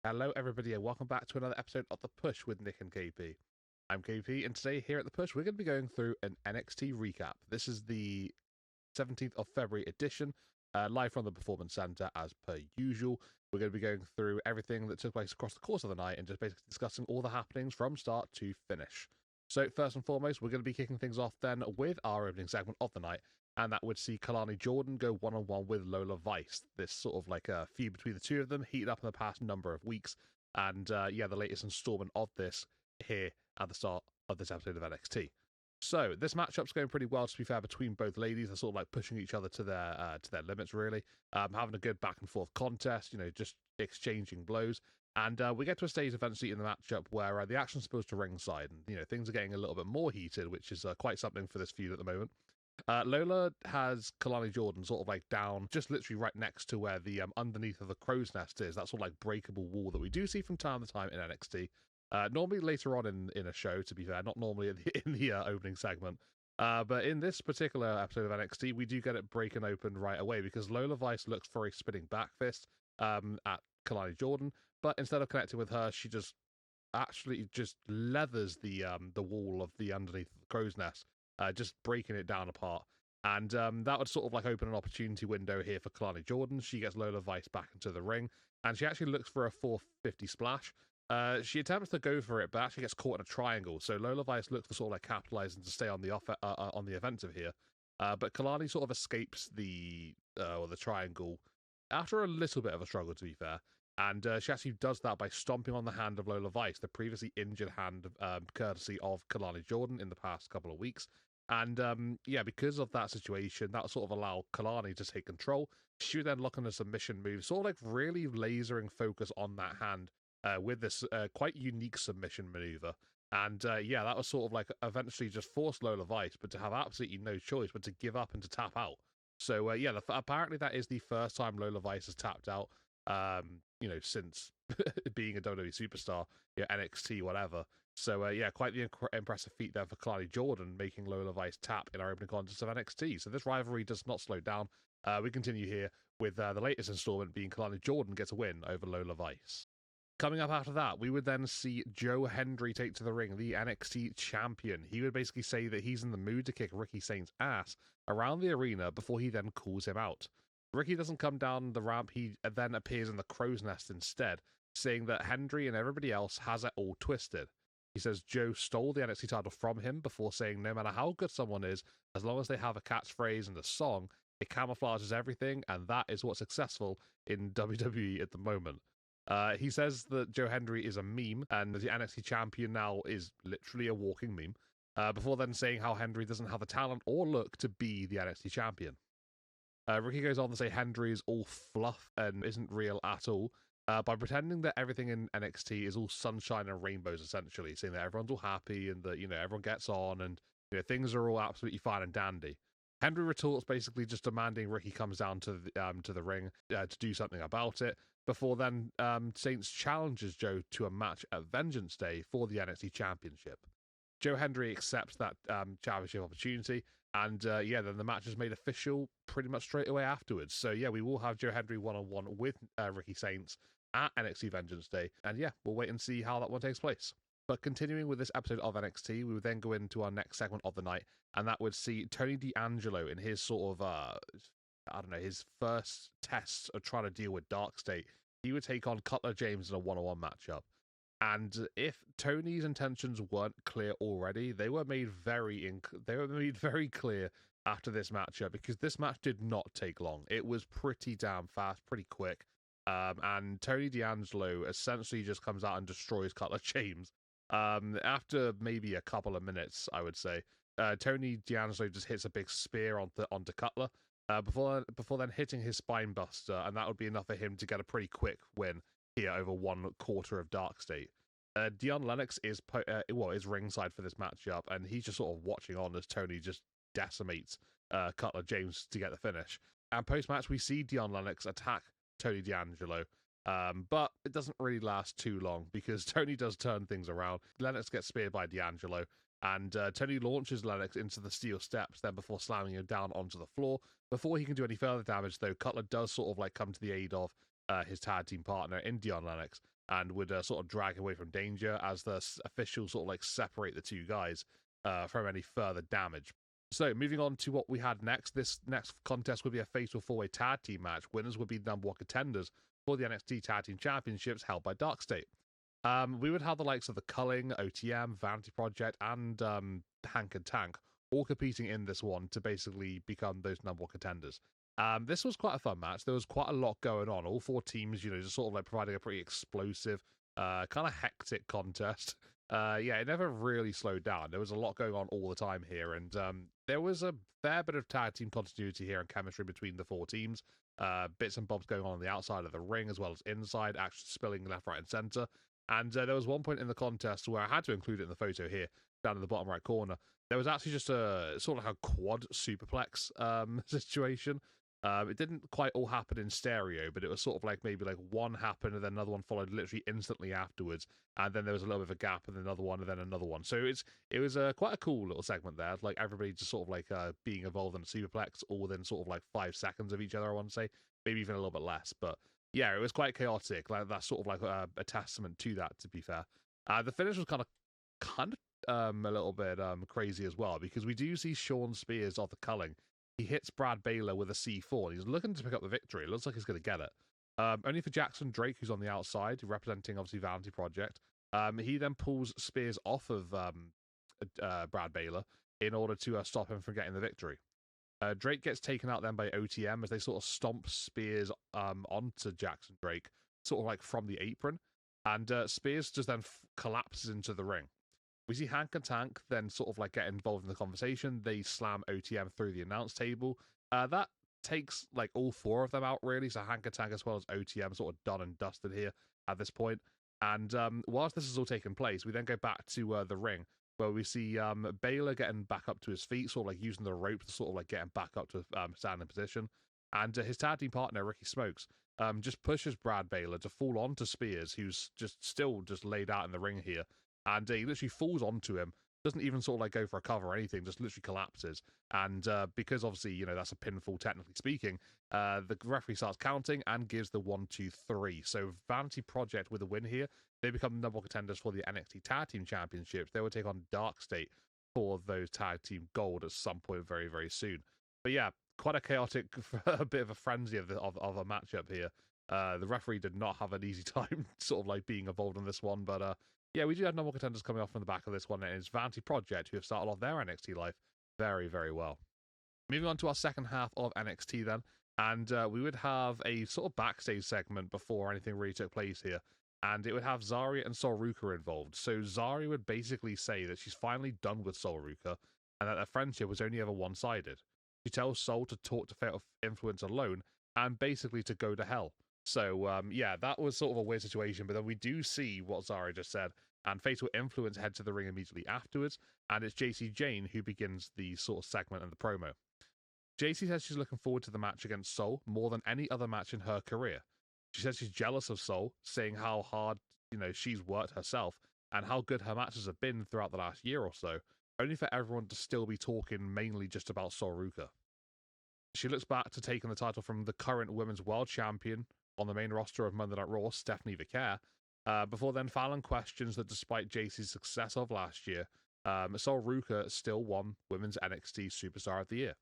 Hello, everybody, and welcome back to another episode of The Push with Nick and KP. I'm KP, and today here at The Push, we're going to be going through an NXT recap. This is the 17th of February edition, live from the Performance Center as per usual. We're going to be going through everything that took place across the course of the night and just basically discussing all the happenings from start to finish. So first and foremost, we're going to be kicking things off then with our opening segment of the night, and that would see Kalani Jordan go one-on-one with Lola Vice. This sort of like a feud between the two of them, heated up in the past number of weeks, and the latest installment of this here at the start of this episode of NXT. So this matchup's going pretty well, to be fair, between both ladies. They're sort of like pushing each other to their limits, really. Having a good back and forth contest, just exchanging blows. And we get to a stage eventually in the matchup where the action's supposed to ringside, and things are getting a little bit more heated, which is quite something for this feud at the moment. Lola has Kalani Jordan sort of like down, just literally right next to where the underneath of the crow's nest is. That sort of like breakable wall that we do see from time to time in NXT. Normally later on in a show, to be fair, not normally in the opening segment. But in this particular episode of NXT, we do get it breaking open right away because Lola Vice looks for a spinning back fist at Kalani Jordan, but instead of connecting with her, she just leathers the wall of the underneath the crow's nest, just breaking it down apart. And that would sort of like open an opportunity window here for Kalani Jordan. She gets Lola Vice back into the ring, and she actually looks for a 450 splash. She attempts to go for it, but actually gets caught in a triangle. So Lola Vice looks for sort of like capitalizing to stay on the offensive here. But Kalani sort of escapes the triangle after a little bit of a struggle, to be fair. And she actually does that by stomping on the hand of Lola Vice, the previously injured hand, courtesy of Kalani Jordan in the past couple of weeks. And because of that situation, that sort of allowed Kalani to take control. She would then lock on a submission move, sort of like really lasering focus on that hand with this quite unique submission maneuver. And that was sort of like eventually just forced Lola Vice, but to have absolutely no choice but to give up and to tap out. So apparently that is the first time Lola Vice has tapped out. Since being a WWE superstar, NXT, whatever. So, quite the impressive feat there for Kalani Jordan, making Lola Vice tap in our opening contest of NXT. So this rivalry does not slow down. We continue here with the latest installment being Kalani Jordan gets a win over Lola Vice. Coming up after that, we would then see Joe Hendry take to the ring, the NXT champion. He would basically say that he's in the mood to kick Ricky Saint's ass around the arena before he then calls him out. Ricky doesn't come down the ramp, he then appears in the crow's nest instead, saying that Hendry and everybody else has it all twisted. He says Joe stole the NXT title from him before saying no matter how good someone is, as long as they have a catchphrase and a song, it camouflages everything, and that is what's successful in WWE at the moment. He says that Joe Hendry is a meme, and the NXT champion now is literally a walking meme, before then saying how Hendry doesn't have the talent or look to be the NXT champion. Ricky goes on to say Hendry is all fluff and isn't real at all, by pretending that everything in NXT is all sunshine and rainbows, essentially, saying that everyone's all happy and that, everyone gets on and, things are all absolutely fine and dandy. Hendry retorts, basically just demanding Ricky comes down to the ring to do something about it, before then Saints challenges Joe to a match at Vengeance Day for the NXT Championship. Joe Hendry accepts that championship opportunity, and then the match is made official pretty much straight away afterwards. So we will have Joe Hendry one-on-one with Ricky Saints at NXT Vengeance Day, and we'll wait and see how that one takes place. But continuing with this episode of NXT, we would then go into our next segment of the night, and that would see Tony D'Angelo in his sort of, his first test of trying to deal with Dark State. He would take on Cutler James in a one-on-one matchup. And if Tony's intentions weren't clear already, they were made very clear after this matchup, because this match did not take long. It was pretty damn fast, pretty quick. And Tony D'Angelo essentially just comes out and destroys Cutler James. After maybe a couple of minutes, I would say, Tony D'Angelo just hits a big spear onto Cutler, before then hitting his spine buster, and that would be enough for him to get a pretty quick win here over 1/4 of Dark State. Dion Lennox is ringside for this matchup, and he's just sort of watching on as Tony just decimates Cutler James to get the finish. And post-match, we see Dion Lennox attack Tony D'Angelo, but it doesn't really last too long because Tony does turn things around. Lennox gets speared by D'Angelo, and Tony launches Lennox into the steel steps, then before slamming him down onto the floor. Before he can do any further damage, though, Cutler does sort of like come to the aid of his tag team partner in Dion Lennox, and would sort of drag away from danger as the officials sort of like separate the two guys from any further damage. So moving on to what we had next, this next contest would be a fatal 4-way tag team match. Winners would be number one contenders for the NXT Tag Team Championships held by Dark State. We would have the likes of the Culling, OTM, Vanity Project, and Hank and Tank all competing in this one to basically become those number one contenders. This was quite a fun match. There was quite a lot going on. All four teams, just sort of like providing a pretty explosive, kind of hectic contest. Yeah, it never really slowed down. There was a lot going on all the time here, and there was a fair bit of tag team continuity here and chemistry between the four teams. Bits and bobs going on the outside of the ring as well as inside, actually spilling left, right, and center. And there was one point in the contest where I had to include it in the photo here, down in the bottom right corner. There was actually just a sort of like a quad superplex situation. It didn't quite all happen in stereo, but it was sort of like maybe like one happened and then another one followed literally instantly afterwards, and then there was a little bit of a gap and then another one and then another one. So it was quite a cool little segment there, like everybody just sort of like being involved in a superplex all within sort of like 5 seconds of each other, I want to say, maybe even a little bit less. But yeah, it was quite chaotic. Like that's sort of like a testament to that, to be fair. The finish was kind of a little bit crazy as well, because we do see Sean Spears off the Culling. He hits Brad Baylor with a C4, and he's looking to pick up the victory. It looks like he's going to get it. Only for Jackson Drake, who's on the outside, representing, obviously, Vanity Project. He then pulls Spears off of Brad Baylor in order to stop him from getting the victory. Drake gets taken out then by OTM as they sort of stomp Spears onto Jackson Drake, sort of like from the apron. And Spears just then collapses into the ring. We see Hank and Tank then sort of like get involved in the conversation. They slam OTM through the announce table. That takes like all four of them out, really. So Hank and Tank as well as OTM sort of done and dusted here at this point. And whilst this is all taking place, we then go back to the ring where we see Baylor getting back up to his feet, sort of like using the rope to sort of like get him back up to standing position. And his tag team partner, Ricky Smokes, just pushes Brad Baylor to fall onto Spears, who's still laid out in the ring here. And he literally falls onto him, doesn't even sort of like go for a cover or anything, just literally collapses. And because obviously, that's a pinfall, technically speaking, the referee starts counting and gives the 1, 2, 3. So Vanity Project with a win here. They become number one contenders for the NXT Tag Team Championships. They will take on Dark State for those tag team gold at some point very, very soon. But yeah, quite a chaotic, a bit of a frenzy of a matchup here. The referee did not have an easy time sort of like being involved in this one, but yeah, we do have number one contenders coming off from the back of this one, and it's Vanity Project, who have started off their NXT life very, very well. Moving on to our second half of NXT then, and we would have a sort of backstage segment before anything really took place here, and it would have Zarya and solruca involved. So Zarya would basically say that she's finally done with solruca, and that their friendship was only ever one-sided. She tells Sol to talk to Fatal Influence alone, and basically to go to hell. So, yeah, that was sort of a weird situation, but then we do see what Zarya just said, and Fatal Influence head to the ring immediately afterwards, and it's Jacyjayne who begins the sort of segment and the promo. Jacy says she's looking forward to the match against Sol more than any other match in her career. She says she's jealous of Sol, saying how hard, she's worked herself, and how good her matches have been throughout the last year or so, only for everyone to still be talking mainly just about solruca. She looks back to taking the title from the current Women's World Champion on the main roster of Monday Night Raw, Stephanie Vicaire, before then Fallon questions that despite Jacy's success of last year, solruca still won Women's NXT Superstar of the Year.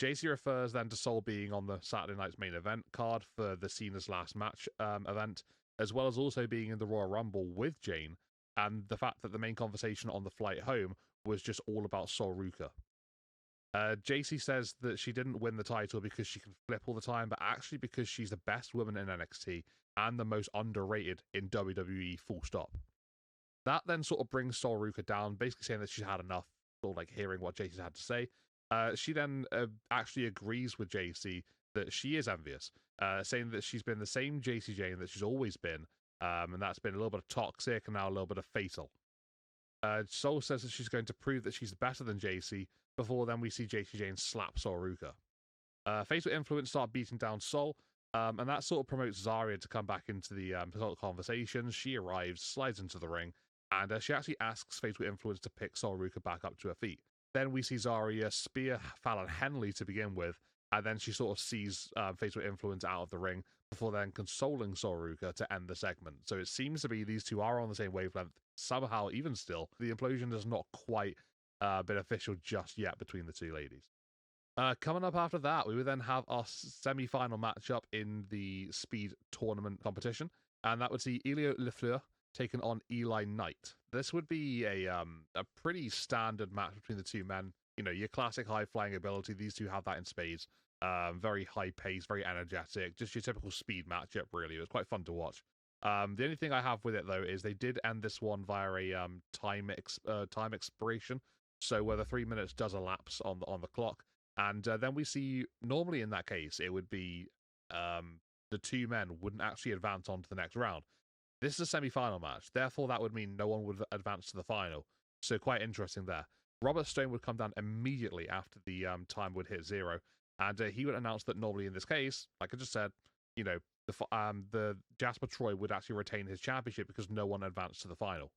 Jacy refers then to Sol being on the Saturday night's main event card for the Cena's Last Match event, as well as also being in the Royal Rumble with Jane, and the fact that the main conversation on the flight home was just all about solruca. Jacy says that she didn't win the title because she can flip all the time, but actually because she's the best woman in NXT and the most underrated in WWE, full stop. That then sort of brings solruca down, basically saying that she's had enough, sort of like hearing what Jacy had to say. She then actually agrees with Jacy that she is envious, saying that she's been the same Jacyjayne that she's always been, and that's been a little bit of toxic and now a little bit of fatal. Sol says that she's going to prove that she's better than Jacy. Before then, we see Jacyjayne slap solruca. Fatal Influence start beating down Sol, and that sort of promotes Zarya to come back into the conversation. She arrives, slides into the ring, and she actually asks Fatal Influence to pick solruca back up to her feet. Then we see Zarya spear Fallon Henley to begin with, and then she sort of sees Fatal Influence out of the ring before then consoling solruca to end the segment. So it seems to be these two are on the same wavelength. Somehow, even still, the implosion has not quite been official just yet between the two ladies. Coming up after that, we would then have our semi-final matchup in the Speed Tournament competition, and that would see Elio Lefleur taking on Eli Knight. This would be a pretty standard match between the two men. You know, your classic high-flying ability. These two have that in spades. Very high pace, very energetic, just your typical speed matchup, really. It was quite fun to watch. The only thing I have with it, though, is they did end this one via a time expiration, so where the 3 minutes does elapse on the clock. And then we see, normally in that case, it would be the two men wouldn't actually advance on to the next round. This is a semi-final match, therefore that would mean no one would advance to the final. So quite interesting there. Robert Stone would come down immediately after the time would hit 0, and he would announce that normally in this case, like I just said, you know, the Jasper Troy would actually retain his championship because no one advanced to the final.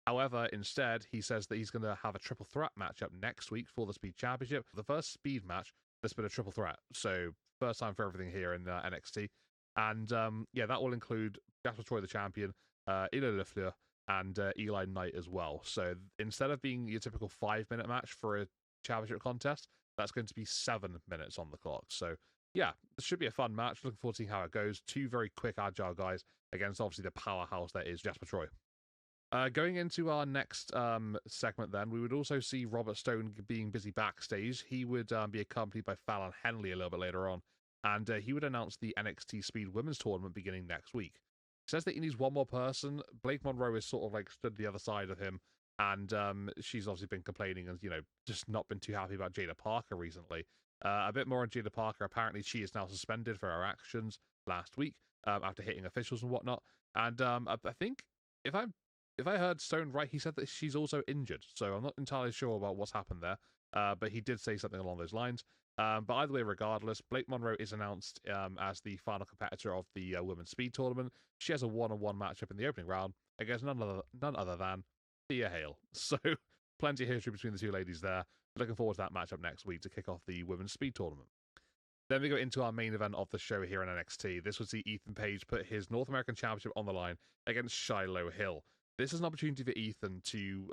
However, instead, he says that he's going to have a triple threat matchup next week for the Speed Championship. The first Speed match that's been a triple threat. So, first time for everything here in NXT. And, yeah, that will include Jasper Troy, the champion, Elio Lefleur, and Eli Knight as well. So, instead of being your typical 5-minute match for a championship contest, that's going to be 7 minutes on the clock. So, yeah, this should be a fun match. Looking forward to seeing how it goes. Two very quick, agile guys against, obviously, the powerhouse that is Jasper Troy. Going into our next segment then, we would also see Robert Stone being busy backstage. He would be accompanied by Fallon Henley a little bit later on, and he would announce the NXT Speed Women's Tournament beginning next week. He says that he needs one more person. Blake Monroe is sort of like stood the other side of him, and she's obviously been complaining and, you know, just not been too happy about Jada Parker recently. A bit more on Jada Parker. Apparently, she is now suspended for her actions last week after hitting officials and whatnot. And I think if I heard Stone right, he said that she's also injured. So I'm not entirely sure about what's happened there. But he did say something along those lines. But either way, regardless, Blake Monroe is announced as the final competitor of the Women's Speed Tournament. She has a one-on-one matchup in the opening round against none other than Thea Hale. So plenty of history between the two ladies there. Looking forward to that matchup next week to kick off the Women's Speed Tournament. Then we go into our main event of the show here in NXT. This would see Ethan Page put his North American Championship on the line against Shiloh Hill. This is an opportunity for Ethan to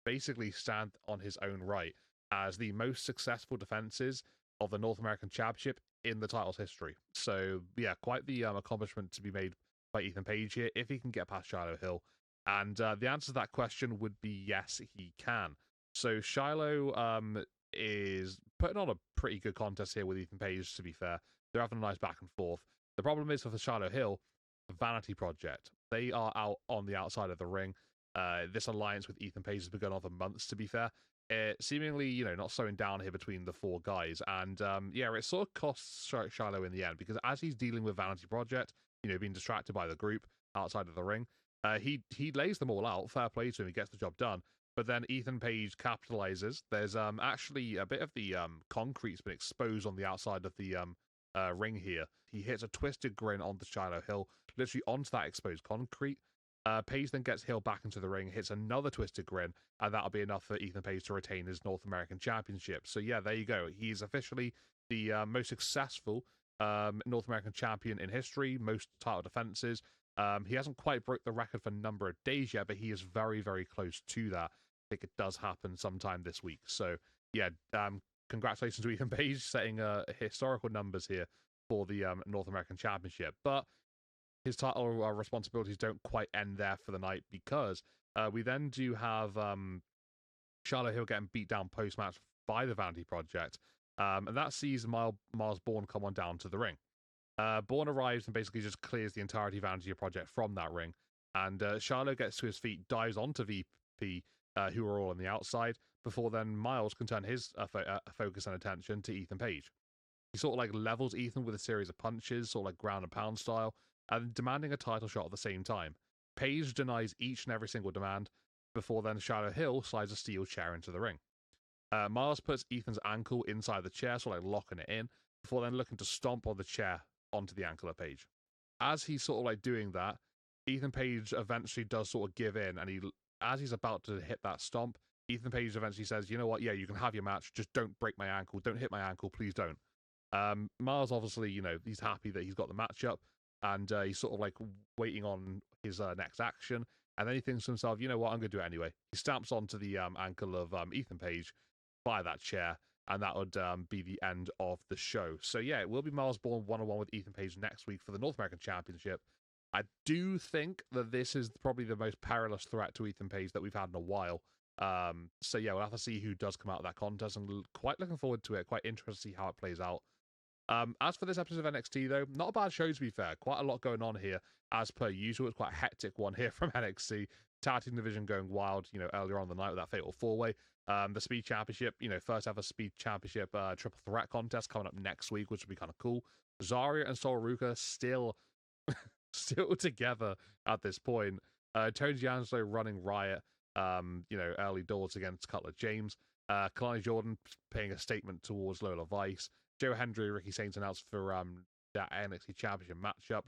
basically stand on his own right as the most successful defenses of the North American Championship in the title's history. So, yeah, quite the accomplishment to be made by Ethan Page here, if he can get past Shiloh Hill. And the answer to that question would be yes, he can. So Shiloh is putting on a pretty good contest here with Ethan Page, to be fair. They're having a nice back and forth. The problem is for Shiloh Hill, Vanity Project. They are out on the outside of the ring. This alliance with Ethan Page has begun over months, to be fair. Seemingly, you know, not slowing down here between the four guys. And, yeah, it sort of costs Shiloh in the end, because as he's dealing with Vanity Project, you know, being distracted by the group outside of the ring, he lays them all out. Fair play to him. He gets the job done. But then Ethan Page capitalizes. There's actually a bit of the concrete's been exposed on the outside of the ring here. He hits a twisted grin onto Shiloh Hill, literally onto that exposed concrete. Page then gets Hill back into the ring, hits another twisted grin, and that'll be enough for Ethan Page to retain his North American Championship. So yeah, there you go. He's officially the most successful North American champion in history, most title defenses. He hasn't quite broke the record for number of days yet, but he is very, very close to that. I think it does happen sometime this week. So yeah, congratulations to Ethan Page setting historical numbers here for the North American Championship. But his title responsibilities don't quite end there for the night, because we then do have Charlotte Hill getting beat down post-match by the Vanity Project. And that sees mylesborne come on down to the ring. Bourne arrives and basically just clears the entirety of Vanity Project from that ring. And Charlotte gets to his feet, dives onto VP, who are all on the outside, before then Miles can turn his focus and attention to Ethan Page. He sort of like levels Ethan with a series of punches, sort of like ground and pound style, and demanding a title shot at the same time. Page denies each and every single demand, before then Shiloh Hill slides a steel chair into the ring. Miles puts Ethan's ankle inside the chair, sort of like locking it in, before then looking to stomp on the chair onto the ankle of Page. As he's sort of like doing that, Ethan Page eventually does sort of give in, and as he's about to hit that stomp, Ethan Page eventually says, you know what, yeah, you can have your match, just don't break my ankle, don't hit my ankle, please don't. Miles, obviously, you know, he's happy that he's got the matchup, and he's sort of like waiting on his next action. And then he thinks to himself, you know what, I'm going to do it anyway. He stamps onto the ankle of Ethan Page by that chair, and that would be the end of the show. So yeah, it will be mylesborne one-on-one with Ethan Page next week for the North American Championship. I do think that this is probably the most perilous threat to Ethan Page that we've had in a while. So yeah, we'll have to see who does come out of that contest. I'm quite looking forward to it. Quite interested to see how it plays out. As for this episode of NXT, though, not a bad show to be fair. Quite a lot going on here, as per usual. It's quite a hectic one here from NXT. Tag team division going wild, earlier on the night with that fatal four-way. The Speed Championship, first ever Speed Championship triple threat contest coming up next week, which would be kind of cool. Zarya and solruca still together at this point. Tony D'Angelo running riot, early doors against Cutler James. Kalani Jordan paying a statement towards Lola Vice. Joe Hendry, Ricky Saints announced for that NXT Championship matchup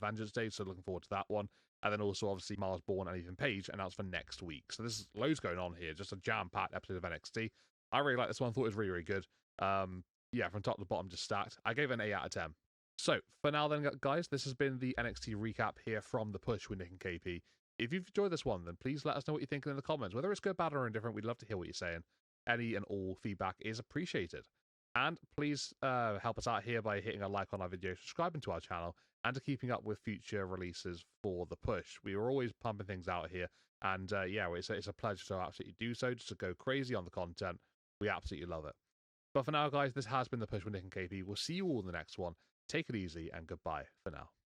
Vengeance Day, so looking forward to that one. And then also, obviously, mylesborne and Ethan Page announced for next week. So there's loads going on here, just a jam-packed episode of NXT. I really like this one, thought it was really, really good. Yeah, from top to bottom, just stacked. I gave it an 8 out of 10. So, for now then, guys, this has been the NXT recap here from The Push with Nick and KP. If you've enjoyed this one, then please let us know what you're thinking in the comments. Whether it's good, bad, or indifferent, we'd love to hear what you're saying. Any and all feedback is appreciated. And please help us out here by hitting a like on our video, subscribing to our channel, and to keeping up with future releases for The Push. We are always pumping things out here, and yeah, it's a pleasure to absolutely do so, just to go crazy on the content. We absolutely love it. But for now, guys, this has been The Push with Nick and KP. We'll see you all in the next one. Take it easy, and goodbye for now.